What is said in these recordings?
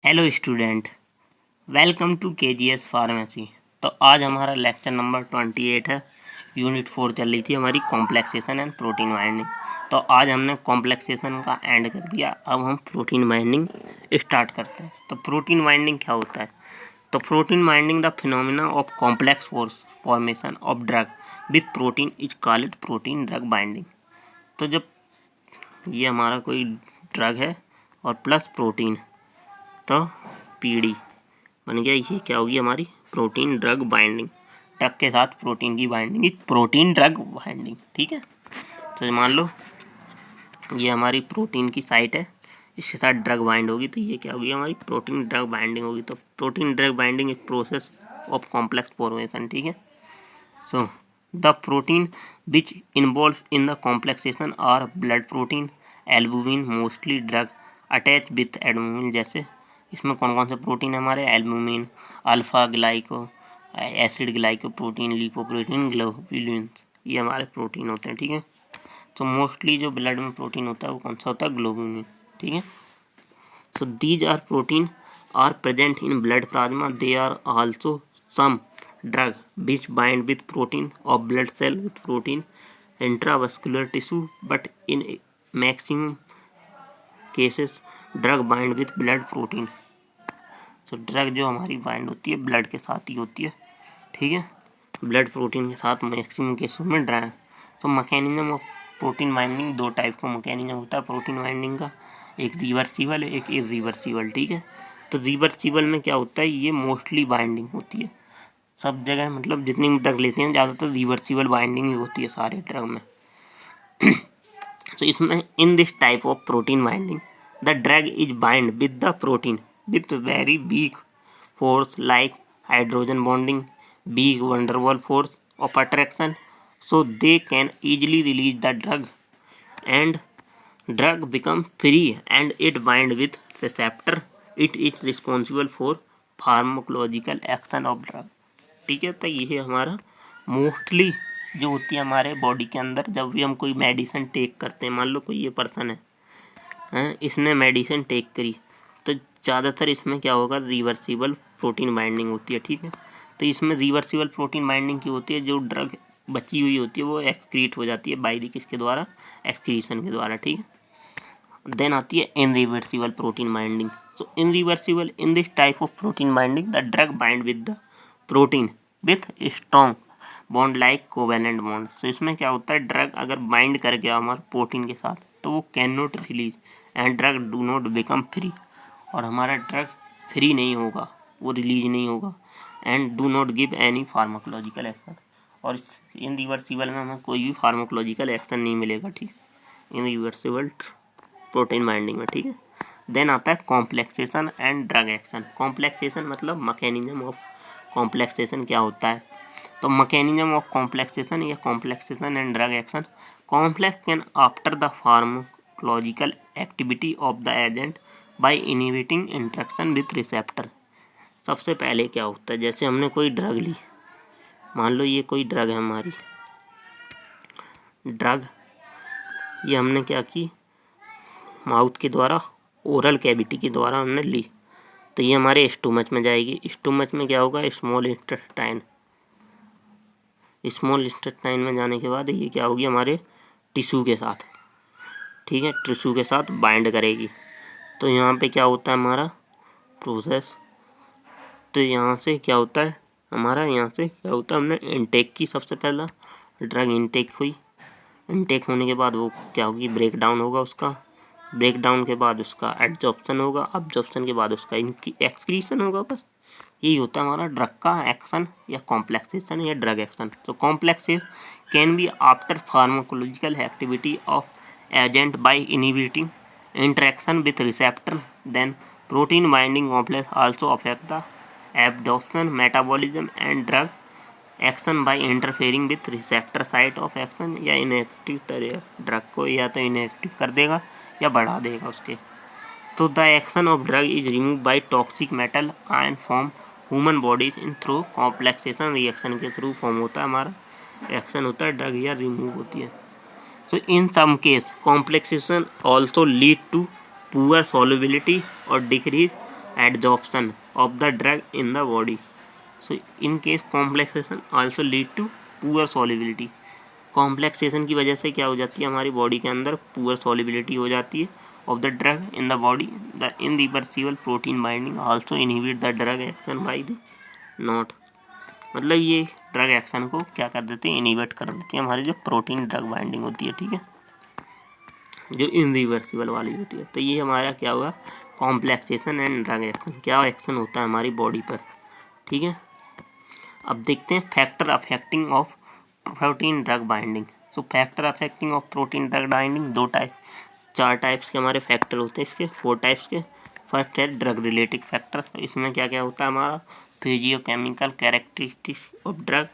Hello student, welcome to KGS pharmacy. तो आज हमारा लेक्चर नंबर 28 है। यूनिट 4 चल रही थी हमारी कॉम्प्लेक्सेशन एंड प्रोटीन बाइंडिंग। तो आज हमने कॉम्प्लेक्सेशन का एंड कर दिया, अब हम प्रोटीन बाइंडिंग स्टार्ट करते हैं। तो प्रोटीन बाइंडिंग क्या होता है? तो protein binding the phenomena of complex formation of drug with protein is called protein drug binding. तो जब ये हमारा कोई ड्रग है और प्लस प्रोटीन, तो पीडी बन गया, ये क्या होगी हमारी प्रोटीन ड्रग बाइंडिंग। ड्रग के साथ प्रोटीन की binding is protein drug binding. ठीक है, तो मान लो ये हमारी प्रोटीन की साइट है, इसके साथ ड्रग बाइंड होगी, तो ये क्या होगी हमारी प्रोटीन ड्रग बाइंडिंग होगी। तो protein drug binding is process of complex formation. ठीक है, so the protein which involve in the complexation are blood protein, albumin, mostly drug attach with albumin. जैसे इसमें कौन कौन से प्रोटीन है हमारे? Albumin, alpha glyco acid glycoprotein, lipoprotein, globulins, ये हमारे प्रोटीन होते हैं। ठीक है, तो मोस्टली जो ब्लड में प्रोटीन होता है वो कौन सा होता है? ग्लोबुलिन। ठीक है, so these are protein are present in blood plasma. They are also some drug which bind with protein of blood cell with protein intravascular tissue, but in maximum cases drug bind with blood protein। तो drug जो हमारी bind होती है blood के साथ ही होती है। ठीक है, ब्लड प्रोटीन के साथ मैक्सिमम केसेस में ड्रग। तो मैकेनिज्म ऑफ प्रोटीन बाइंडिंग, दो टाइप का मैकेनिज्म होता है प्रोटीन बाइंडिंग का, एक रिवर्सिबल है, एक इरिवर्सिबल। ठीक है, तो रिवर्सिबल में क्या होता है? ये मोस्टली बाइंडिंग होती है सब जगह, मतलब जितनी भी ड्रग लेते हैं ज़्यादातर रिवर्सिबल बाइंडिंग ही होती है सारे ड्रग में। तो इसमें in this type of protein binding the drug is bind with the protein with very weak force like hydrogen bonding, weak van der Waals force of attraction, so they can easily release the drug and drug become free and it bind with receptor. It is responsible for pharmacological action of drug। ठीक है, तो ये है हमारा mostly जो होती है हमारे बॉडी के अंदर, जब भी हम कोई मेडिसिन टेक करते हैं, मान लो कोई ये पर्सन है, इसने मेडिसिन टेक करी, तो ज़्यादातर इसमें क्या होगा? रिवर्सिबल प्रोटीन बाइंडिंग होती है। ठीक है, तो इसमें रिवर्सिबल प्रोटीन बाइंडिंग की होती है, जो ड्रग बची हुई होती है वो एक्सक्रीट हो जाती है बाय द किसके द्वारा? एक्सक्रीशन के द्वारा। ठीक है, देन आती है irreversible protein binding. So irreversible, in this type of protein binding the drug bind with the protein with strong bond like covalent bond. तो इसमें क्या होता है? ड्रग अगर बाइंड कर गया हमारे प्रोटीन के साथ तो वो can not release and drug do not become free, और हमारा ड्रग फ्री नहीं होगा, वो रिलीज नहीं होगा, and do not give any pharmacological action, और इन रिवर्सिबल में हमें कोई भी फार्माकोलॉजिकल एक्शन नहीं मिलेगा। ठीक है, इन रिवर्सिबल प्रोटीन बाइंडिंग में। ठीक है, देन आता है complexation and drug action. Complexation मतलब मैकेनिज्म ऑफ कॉम्प्लेक्सेशन क्या होता है? तो मैकेनिज्म ऑफ कॉम्प्लेक्सेशन या complexation and drug action. Complex can after the pharmacological activity of the agent by inhibiting interaction with receptor. सबसे पहले क्या होता है? जैसे हमने कोई ड्रग ली, मान लो ये कोई ड्रग है हमारी ड्रग, ये हमने क्या की? माउथ के द्वारा, ओरल कैविटी के द्वारा हमने ली, तो ये हमारे स्टोमच में जाएगी। स्टोमच में क्या होगा? Small intestine. स्मॉल इंटेस्टाइन में जाने के बाद ये क्या होगी? हमारे टिश्यू के साथ, ठीक है, टिश्यू के साथ बाइंड करेगी। तो यहाँ पे क्या होता है हमारा प्रोसेस? तो यहाँ से क्या होता है हमारा? यहाँ से क्या होता है? हमने इनटेक की, सबसे पहला ड्रग इनटेक हुई, इनटेक होने के बाद वो क्या होगी? ब्रेक डाउन होगा उसका, ब्रेक डाउन के बाद उसका एब्जॉर्प्शन होगा, एब्जॉर्प्शन के बाद उसका इनकी एक्सक्रीशन होगा। बस यही होता है हमारा ड्रग का एक्शन या कॉम्प्लेक्सेशन या ड्रग एक्शन। तो complexation can be after pharmacological activity of agent by inhibiting interaction with receptor. Then protein binding complex also affect the absorption, metabolism and drug action by interfering with receptor site of action. या inactive drug को या तो inactive कर देगा या बढ़ा देगा उसके। तो the action of drug is remove by toxic metal ion form human bodies in through complexation reaction के थ्रू फॉर्म होता है हमारा एक्शन होता है, ड्रग या रिमूव होती है। So in some case complexation also lead to poor solubility और decrease adsorption of the drug in the body. So in case complexation also lead to poor solubility. Complexation की वजह से क्या हो जाती है, हमारी बॉडी के अंदर पुअर सॉलिबिलिटी हो जाती है of the drug in the body. The irreversible protein binding also inhibit the drug action by the not. मतलब ये ड्रग एक्शन को क्या कर देते हैं, इनहिबिट कर देती है हमारी जो प्रोटीन ड्रग बाइंडिंग होती है, ठीक है, जो इनरिवर्सिबल वाली होती है. तो ये हमारा क्या हुआ, कॉम्प्लेक्सेशन एंड ड्रग एक्शन. क्या एक्शन होता है हमारी बॉडी पर, ठीक है. अब देखते हैं factor affecting of protein drug binding. So factor affecting of protein drug binding 4 types के हमारे फैक्टर होते हैं इसके, 4 टाइप्स के. फर्स्ट है ड्रग रिलेटेड फैक्टर. तो इसमें क्या क्या होता है, हमारा फिजियोकेमिकल कैरेक्टरिस्टिक्स ऑफ ड्रग.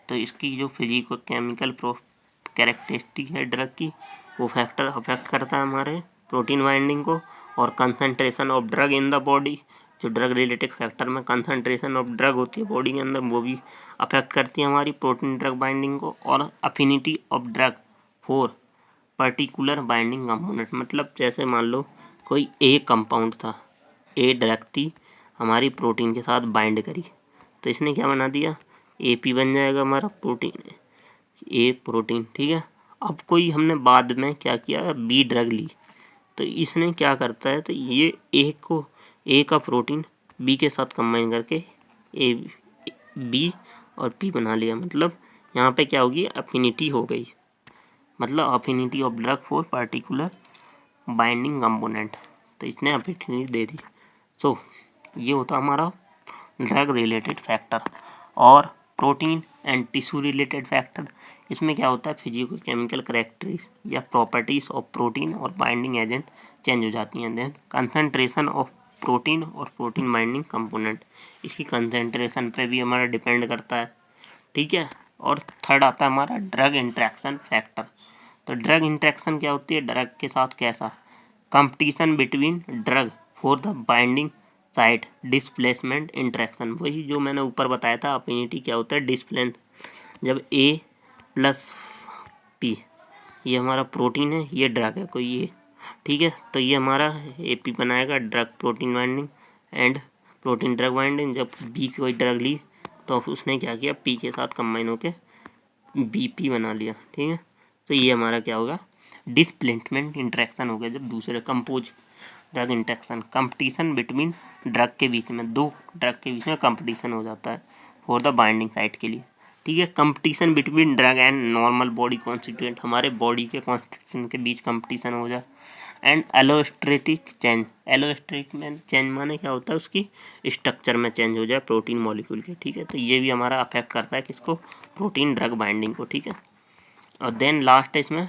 तो इसकी जो फिजियोकेमिकल कैरेक्टरिस्टिक है ड्रग की, वो फैक्टर अफेक्ट करता है हमारे प्रोटीन बाइंडिंग को. और concentration of drug in the body, जो ड्रग रिलेटेड फैक्टर में कंसंट्रेशन ऑफ ड्रग होती है बॉडी के अंदर, वो भी अफेक्ट करती है हमारी प्रोटीन ड्रग बाइंडिंग को. और affinity of drug for particular binding component. मतलब जैसे मान लो कोई ए कंपाउंड था, ए ड्रग थी, हमारी प्रोटीन के साथ बाइंड करी, तो इसने क्या बना दिया, AP बन जाएगा हमारा प्रोटीन, ए प्रोटीन, ठीक है. अब कोई हमने बाद में क्या किया, बी ड्रग ली, तो इसने क्या करता है, तो ये ए का प्रोटीन बी के साथ कंबाइन करके ए बी और पी बना लिया. मतलब यहाँ पे क्या होगी, अफिनिटी हो गई, मतलब affinity of drug for particular binding component. तो इसने अफिनिटी दे दी. सो ये होता हमारा ड्रग रिलेटेड फैक्टर. और protein and tissue related factor, इसमें क्या होता है, फिजिको केमिकल करेक्टरिस्टिक्स या प्रॉपर्टीज ऑफ प्रोटीन और बाइंडिंग एजेंट चेंज हो जाती हैं. देन कंसंट्रेशन ऑफ प्रोटीन और प्रोटीन बाइंडिंग कंपोनेंट, इसकी कंसंट्रेशन पे भी हमारा डिपेंड करता है, ठीक है. और थर्ड आता है हमारा ड्रग इंट्रैक्शन फैक्टर. तो ड्रग इंट्रैक्शन क्या होती है, ड्रग के साथ कैसा, competition between drug for the binding site, displacement interaction. वही जो मैंने ऊपर बताया था, अफिनिटी क्या होता है, डिस्प्लेस. जब A प्लस P, ये हमारा प्रोटीन है, ये ड्रग है कोई ये, ठीक है, तो ये हमारा AP बनाएगा drug protein binding and protein drug binding. जब B कोई ड्रग ली तो उसने क्या किया, P के साथ कंबाइन होके BP बना लिया, ठीक है. तो ये हमारा क्या होगा, डिस्प्लेसमेंट इंट्रैक्शन हो गया. जब दूसरे compose drug interaction, competition between drug के बीच में, 2 ड्रग के बीच में कंपटीशन हो जाता है फॉर द बाइंडिंग साइट के लिए, ठीक है. Competition between drug and normal body constituent, हमारे बॉडी के कॉन्स्टिट्यूशन के बीच कंपटीशन हो जाए. एंड एलोस्ट्रेटिक चेंज, एलोस्ट्रेटिक में चेंज माने क्या होता है, उसकी स्ट्रक्चर में चेंज हो जाए प्रोटीन मॉलिक्यूल के, ठीक है. तो ये भी हमारा अफेक्ट करता है किसको, प्रोटीन ड्रग बाइंडिंग को, ठीक है. और देन लास्ट है इसमें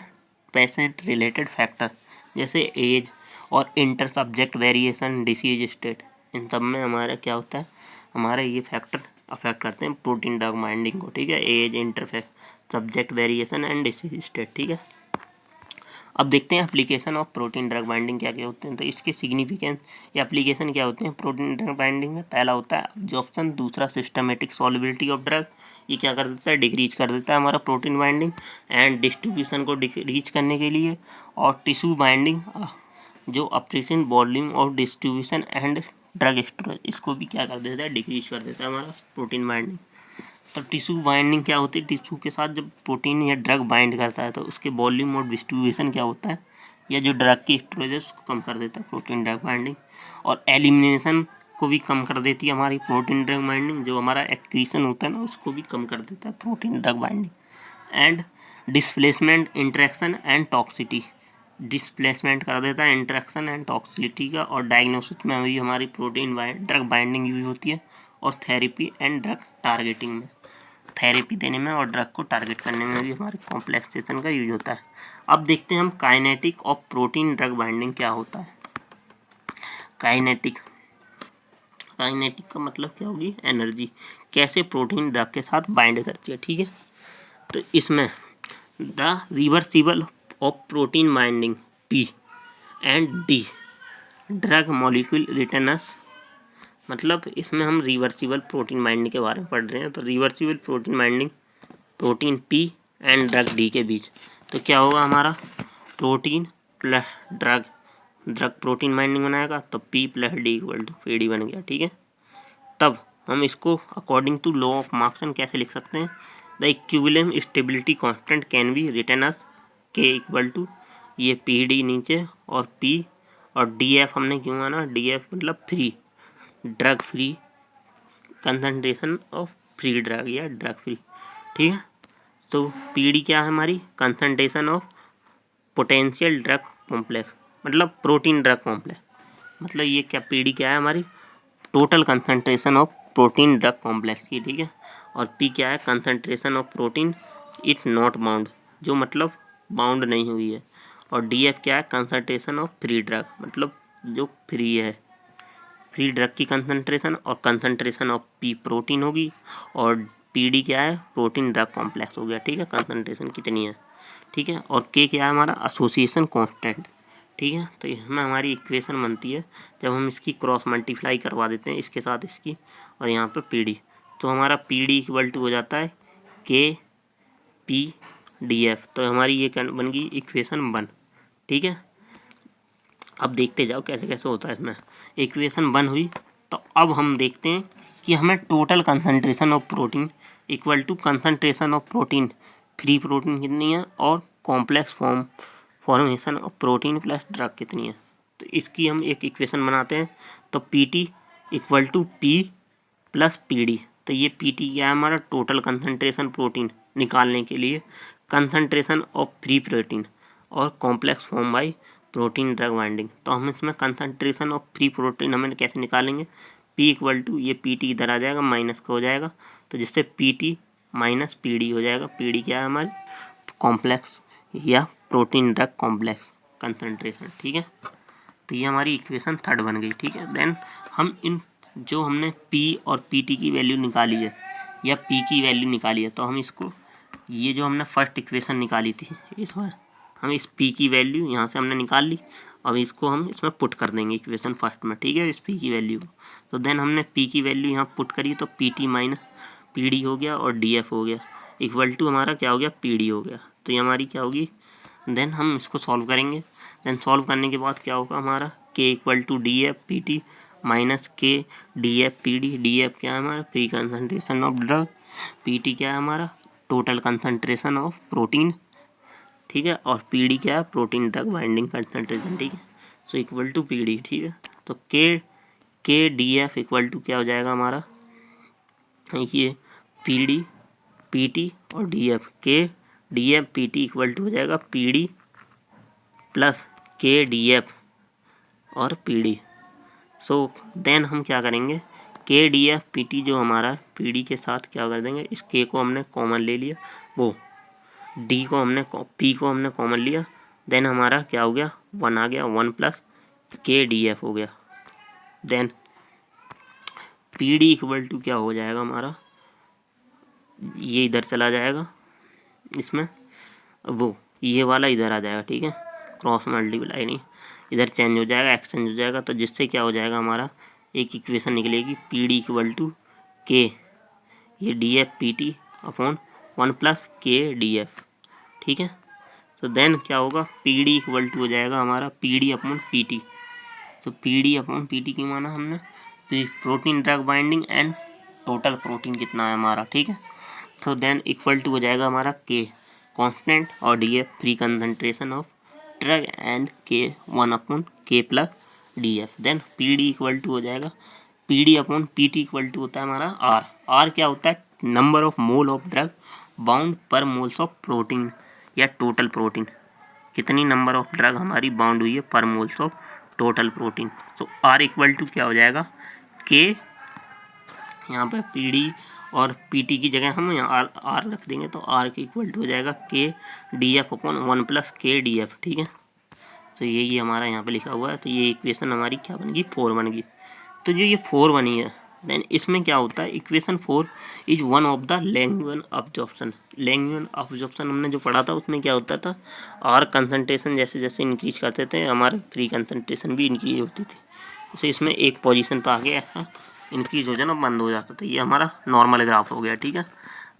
पेशेंट रिलेटेड फैक्टर, जैसे एज और inter subject variation, disease state. इन सब में हमारा क्या होता है, हमारे ये फैक्टर अफेक्ट करते हैं प्रोटीन ड्रग बाइंडिंग को, ठीक है. Age, inter subject variation and disease state, ठीक है. अब देखते हैं application of protein drug binding क्या क्या होते हैं. तो इसके सिग्निफिकेंस या एप्लीकेशन क्या होते हैं प्रोटीन ड्रग बाइंडिंग में. पहला होता है अब्जॉर्प्शन, दूसरा सिस्टमेटिक सॉल्युबिलिटी ऑफ ड्रग, ये क्या कर देता है, डिक्रीज कर देता है हमारा प्रोटीन बाइंडिंग एंड डिस्ट्रीब्यूशन को डिक्रीज करने के लिए. और टिश्यू बाइंडिंग, जो ऑपरेशन वॉल्यूम और डिस्ट्रीब्यूशन एंड ड्रग स्टोरेज, इसको भी क्या कर देता है, डिक्रीज कर देता है हमारा प्रोटीन बाइंडिंग. तो टिश्यू बाइंडिंग क्या होती है, टिश्यू के साथ जब प्रोटीन या ड्रग बाइंड करता है तो उसके वॉल्यूम और डिस्ट्रीब्यूशन क्या होता है, या जो ड्रग की स्टोरेज है उसको कम कर देता है प्रोटीन ड्रग बाइंडिंग. और एलिमिनेशन को भी कम कर देती है हमारी प्रोटीन ड्रग बाइंडिंग, जो हमारा एक्सक्रीशन होता है ना उसको भी कम कर देता है protein drug binding. And displacement, interaction and toxicity, displacement कर देता है इंट्रैक्शन एंड टॉक्सिटी का. और डायग्नोसिस में भी हमारी प्रोटीन ड्रग बाइंडिंग यूज होती है. और थेरेपी एंड ड्रग टारगेटिंग में, थेरेपी देने में और ड्रग को टारगेट करने में भी हमारे कॉम्प्लेक्सेशन का यूज होता है. अब देखते हैं हम kinetic of protein drug binding क्या होता है. काइनेटिक, काइनेटिक का मतलब क्या होगी, एनर्जी, कैसे प्रोटीन ड्रग के साथ बाइंड करती है, ठीक है. तो इसमें the reversible of protein binding P and D drug molecule returns, मतलब इसमें हम रिवर्सिबल प्रोटीन बाइंडिंग के बारे में पढ़ रहे हैं. तो reversible protein binding protein P and drug D के बीच, तो क्या होगा हमारा, protein plus drug drug protein binding बनाएगा तो P plus D equal to PD बन गया, ठीक है। तब हम इसको according to law of mass action कैसे लिख सकते हैं, the equilibrium stability constant can be written as K equal to ये PD नीचे और P और DF हमने क्यों माना, DF मतलब free drug free concentration of free drug या ड्रग फ्री, ठीक है। तो PD क्या है हमारी, concentration of potential drug complex मतलब प्रोटीन ड्रग कॉम्प्लेक्स, मतलब ये क्या PD क्या है हमारी, total concentration of protein drug complex की, ठीक है। और P क्या है, concentration of protein it not bound, जो मतलब बाउंड नहीं हुई है। और DF क्या है, कंसंट्रेशन ऑफ फ्री ड्रग मतलब जो फ्री है, फ्री ड्रग की कंसंट्रेशन और कंसंट्रेशन ऑफ P प्रोटीन होगी और PD क्या है, प्रोटीन ड्रग कॉम्प्लेक्स हो गया, ठीक है। कंसंट्रेशन कितनी है, ठीक है। और K क्या है हमारा, एसोसिएशन कांस्टेंट, ठीक है। तो इसमें हमारी इक्वेशन बनती है जब हम इसकी क्रॉस मल्टीप्लाई करवा देते हैं इसके साथ इसकी और यहाँ पे PD, तो हमारा PD इक्वल टू हो जाता है KPDF। तो हमारी ये बन गई इक्वेशन 1, ठीक है। अब देखते जाओ कैसे कैसे होता है इसमें। इक्वेशन 1 हुई तो अब हम देखते हैं कि हमें total concentration of protein equal to concentration of protein free protein कितनी है और complex formation of protein plus drug कितनी है। तो इसकी हम एक इक्वेशन बनाते हैं, तो PT equal to P plus PD। तो ये PT क्या है हमारा, टोटल कंसंट्रेशन प्रोटीन निकालने के लिए कंसंट्रेशन ऑफ फ्री प्रोटीन और complex form by protein drug binding. तो हम इसमें कंसंट्रेशन ऑफ फ्री प्रोटीन हमें कैसे निकालेंगे, P इक्वल टू ये PT इधर आ जाएगा माइनस का हो जाएगा, तो जिससे PT माइनस PD हो जाएगा। PD क्या है हमारी, कॉम्प्लेक्स या प्रोटीन ड्रग कॉम्प्लेक्स कंसंट्रेशन, ठीक है। तो ये हमारी इक्वेशन 3 बन गई, ठीक है। देन हम इन जो हमने P और PT की वैल्यू निकाली है या P की वैल्यू निकाली है, तो हम इसको ये जो हमने फर्स्ट इक्वेशन निकाली थी इसमें हम इस P की वैल्यू यहाँ से हमने निकाल ली, अब इसको हम इसमें पुट कर देंगे इक्वेशन फर्स्ट में, ठीक है, इस P की वैल्यू को। तो देन हमने P की वैल्यू यहाँ पुट करी तो PT माइनस PD हो गया और DF हो गया इक्वल टू हमारा क्या हो गया, PD हो गया। तो ये हमारी क्या होगी, देन हम इसको सॉल्व करेंगे। देन सॉल्व करने के बाद क्या होगा हमारा, K equal to DF PT minus K DF PD। DF क्या है हमारा, free concentration of drug, PT क्या है हमारा, टोटल कंसंट्रेशन ऑफ प्रोटीन, ठीक है। और PD क्या है, प्रोटीन ड्रग बाइंडिंग कंसंट्रेशन, ठीक है। सो इक्वल टू PD, ठीक है। तो K DF इक्वल टू क्या हो जाएगा हमारा, ये PD PT और DF, K DF PT equal to हो जाएगा PD प्लस K DF और PD। सो देन हम क्या करेंगे, K DF PT जो हमारा PD के साथ क्या कर देंगे, इस K को हमने कॉमन ले लिया, वो P को हमने कॉमन लिया, देन हमारा क्या हो गया, 1 आ गया, 1 प्लस K DF हो गया। देन PD इक्वल टू क्या हो जाएगा हमारा, ये इधर चला जाएगा इसमें, वो ये वाला इधर आ जाएगा, ठीक है, क्रॉस मल्टीप्लाई नहीं, इधर चेंज हो जाएगा, एक्सचेंज हो जाएगा। तो जिससे क्या हो जाएगा हमारा, एक इक्वेशन निकलेगी PD इक्वल टू K ये DF PT upon 1 plus K DF, ठीक है। तो देन क्या होगा, PD इक्वल टू हो जाएगा हमारा PD अपॉन PT। तो PD अपॉन PT की माना हमने protein drug binding and total protein कितना है हमारा, ठीक है। तो देन इक्वल टू हो जाएगा हमारा K कांस्टेंट और DF free concentration of drug and K 1 upon K plus DF। Then PD equal to हो जाएगा PD upon PT equal to होता है हमारा R क्या होता है, number of mole of drug bound per moles of protein या total protein, कितनी नंबर ऑफ ड्रग हमारी बाउंड हुई है per moles of total protein. तो R इक्वल टू क्या हो जाएगा, K यहाँ पे PD और PT की जगह हम यहाँ R रख देंगे, तो R के इक्वल टू हो जाएगा K DF upon 1 plus K DF, ठीक है। तो यही हमारा यहाँ पे लिखा हुआ है। तो ये इक्वेशन हमारी क्या बन गई, 4 बन गई। तो जो ये 4 बनी है, देन इसमें क्या होता है, equation 4 is one of the Langmuir absorption. Langmuir absorption हमने जो पढ़ा था उसमें क्या होता था, R कंसंट्रेशन जैसे जैसे इंक्रीज करते थे हमारे फ्री कंसंट्रेशन भी इंक्रीज होती थी। तो इसमें एक पोजीशन पर आगे ऐसा इंक्रीज हो जाना बंद हो जाता था। ये हमारा नॉर्मल ग्राफ हो गया, ठीक है।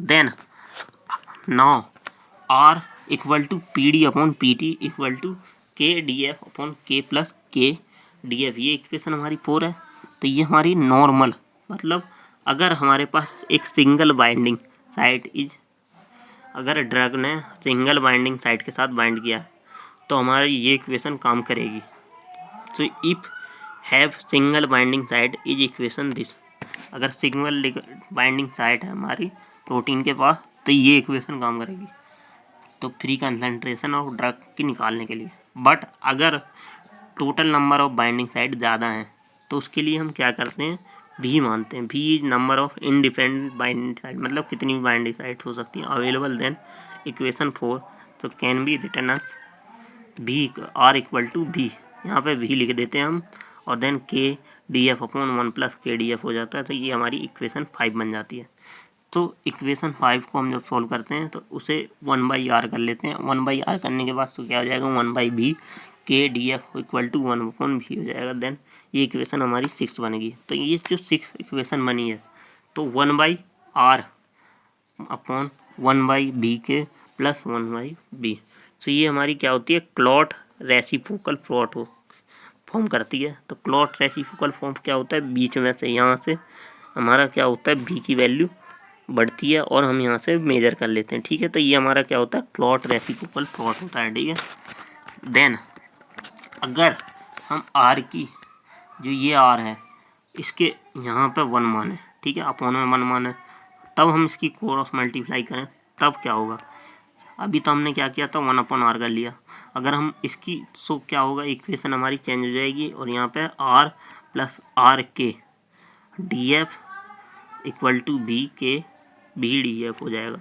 Then now R equal to PD upon PT equal to K D F upon K plus K D F, ये इक्वेशन हमारी 4 है। तो ये हमारी नॉर्मल, मतलब अगर हमारे पास एक सिंगल बाइंडिंग साइट इज, अगर ड्रग ने सिंगल बाइंडिंग साइट के साथ बाइंड किया है तो हमारी ये इक्वेशन काम करेगी। तो if have single binding site is equation this, अगर सिंगल बाइंडिंग साइट है हमारी प्रोटीन के पास तो ये इक्वेशन काम करेगी, तो फ्री कंसंट्रेशन ऑफ ड्रग की निकालने के लिए। बट अगर total number of binding site ज़्यादा हैं तो उसके लिए हम क्या करते हैं, भी मानते हैं। भी is number of independent binding site, मतलब कितनी भी बाइंडिंग साइट हो सकती हैं अवेलेबल। देन इक्वेशन 4 तो कैन बी रिटर्न अस भी आर इक्वल टू भी, यहाँ पे भी लिख देते हैं हम, और देन के D F upon 1 plus K D F हो जाता है। तो ये हमारी इक्वेशन 5 बन जाती है। तो इक्वेशन 5 को हम जब सॉल्व करते हैं तो उसे 1/r कर लेते हैं। 1/r करने के बाद तो क्या हो जाएगा, 1/b K D F equal to 1 upon B हो जाएगा। देन ये इक्वेशन हमारी 6 बनेगी। तो ये जो 6 इक्वेशन बनी है तो 1/r अपॉन 1/b के प्लस 1/b। तो ये हमारी क्या होती है, क्लॉट रेसिप्रोकल प्लॉट हो फॉर्म करती है। तो क्लॉट रेसिप्रोकल फॉर्म क्या होता है, बीच में से यहाँ से हमारा क्या होता है, b की वैल्यू बढ़ती है और हम यहाँ से मेजर कर लेते हैं। ठीक है, तो ये हमारा क्या होता है, क्लॉट रेसिप्रोकल प्लॉट होता है। ठीक है, देन अगर हम r की, जो ये r है इसके यहाँ पे 1 मान है, ठीक है, अपॉन में 1 मान है, तब हम इसकी क्रॉस मल्टीप्लाई करें तब क्या होगा। अभी तो हमने क्या किया था, 1/r कर लिया। अगर हम इसकी सो क्या होगा, इक्वेशन हमारी चेंज हो जाएगी और यहाँ पे r plus R K D F equal to B K B D F हो जाएगा,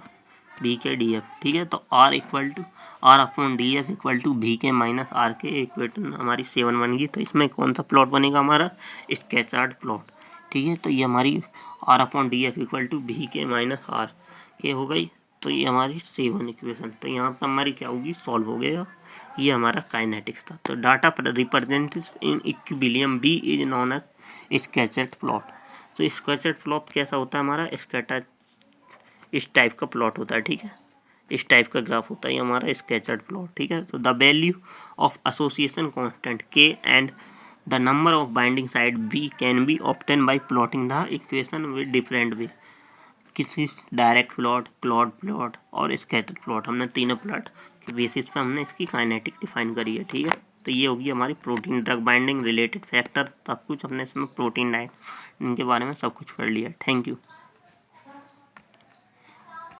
बी के डी एफ। ठीक है, तो r equal to R upon D F equal to B K minus R K, equation हमारी 7 बन गई। तो इसमें कौन सा प्लॉट बनेगा हमारा, स्केचार्ड प्लॉट। ठीक है, तो ये हमारी r upon D F equal to B K minus R K हो गई। तो ये हमारी 7 इक्वेशन, तो यहाँ पर हमारी क्या होगी, सॉल्व हो गया। ये हमारा काइनेटिक्स था। तो data represented in equilibrium be is known as Scatchard plot. तो स्केचर्ड प्लॉट कैसा होता है हमारा, स्केटर इस टाइप का प्लॉट होता है। ठीक है, इस टाइप का ग्राफ होता है हमारा स्केचर्ड प्लॉट। ठीक है, तो the value of association constant K and the number of binding site be can be obtain by plotting the equation with different way. किसी डायरेक्ट प्लॉट, क्लॉट प्लॉट और स्कैटर्ड प्लॉट, हमने तीनों प्लॉट के basis पे हमने इसकी kinetic define करी है। ठीक है, तो ये होगी हमारी protein drug binding related factor, सब कुछ हमने इसमें प्रोटीन डाइट इनके बारे में सब कुछ कर लिया। Thank you.